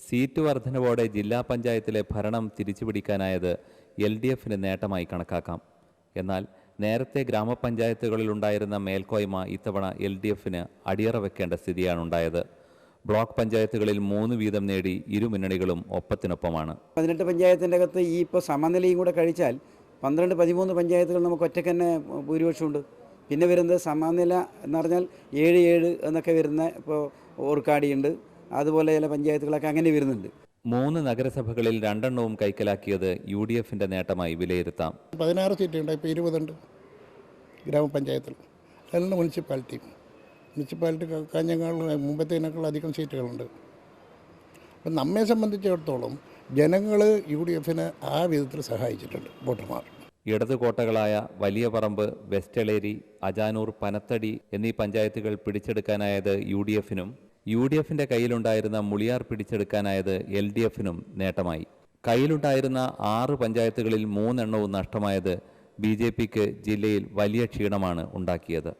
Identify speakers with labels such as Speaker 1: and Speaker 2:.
Speaker 1: Seat വർധനവോടെ ജില്ലാ പഞ്ചായത്തിലെ ഭരണം തിരിച്ചുപിടിക്കാനായത് LDFന് നേട്ടമായി കണക്കാക്കാം. എന്നാൽ നേരത്തെ ഗ്രാമപഞ്ചായത്തുകളിലുണ്ടായിരുന്ന മേൽക്കോയ്മ ഇത്തവണ LDFന് അടിയറ വെക്കേണ്ട സ്ഥിതിയാണുണ്ടായത്. ബ്ലോക്ക് പഞ്ചായത്തുകളിൽ 3 വീതം നേടി ഇരു മുന്നണികളും ഒപ്പത്തിനൊപ്പമാണ്.
Speaker 2: 18 പഞ്ചായത്തിൻ്റെ അകത്ത് ഈ ഇപ്പോൾ സമനിലയും കൂടെ കഴിച്ചാൽ 12-13 പഞ്ചായത്തുകൾ നമുക്ക് ഒറ്റയ്ക്ക് തന്നെ ഭൂരിപക്ഷമുണ്ട്. പിന്നെ വരുന്നത് സമനില എന്ന് പറഞ്ഞാൽ 7-7 എന്നൊക്കെ വരുന്ന ഇപ്പോൾ ഓർക്കാടിയുണ്ട്, അതുപോലെ ചില പഞ്ചായത്തുകളൊക്കെ അങ്ങനെ വരുന്നുണ്ട്.
Speaker 1: 3 നഗരസഭകളിൽ 2 എണ്ണവും കൈക്കലാക്കിയത് UDFന്റെ നേട്ടമായി വിലയിരുത്താം.
Speaker 3: 16 സീറ്റുണ്ട്, ഇപ്പോൾ 20 ഉണ്ട് ഗ്രാമപഞ്ചായത്തിൽ. അതിലുള്ള മുനിസിപ്പാലിറ്റി കാഞ്ഞങ്ങാട് മുമ്പത്തേനേക്കാൾ അധികം സീറ്റുകളുണ്ട്. അപ്പം നമ്മെ സംബന്ധിച്ചിടത്തോളം ജനങ്ങൾ UDFന് ആ വിധത്തിൽ സഹായിച്ചിട്ടുണ്ട് വോട്ടർമാർ.
Speaker 1: ഇടതു കോട്ടകളായ വലിയ പറമ്പ്, വെസ്റ്റളേരി, അജാനൂർ, പനത്തടി എന്നീ പഞ്ചായത്തുകൾ പിടിച്ചെടുക്കാനായത് UDFനും UDFന്റെ കയ്യിലുണ്ടായിരുന്ന മുളിയാർ പിടിച്ചെടുക്കാനായത് LDFനും നേട്ടമായി. കയ്യിലുണ്ടായിരുന്ന 6 പഞ്ചായത്തുകളിൽ 3 എണ്ണവും നഷ്ടമായത് BJPക്ക് ജില്ലയിൽ വലിയ ക്ഷീണമാണ് ഉണ്ടാക്കിയത്.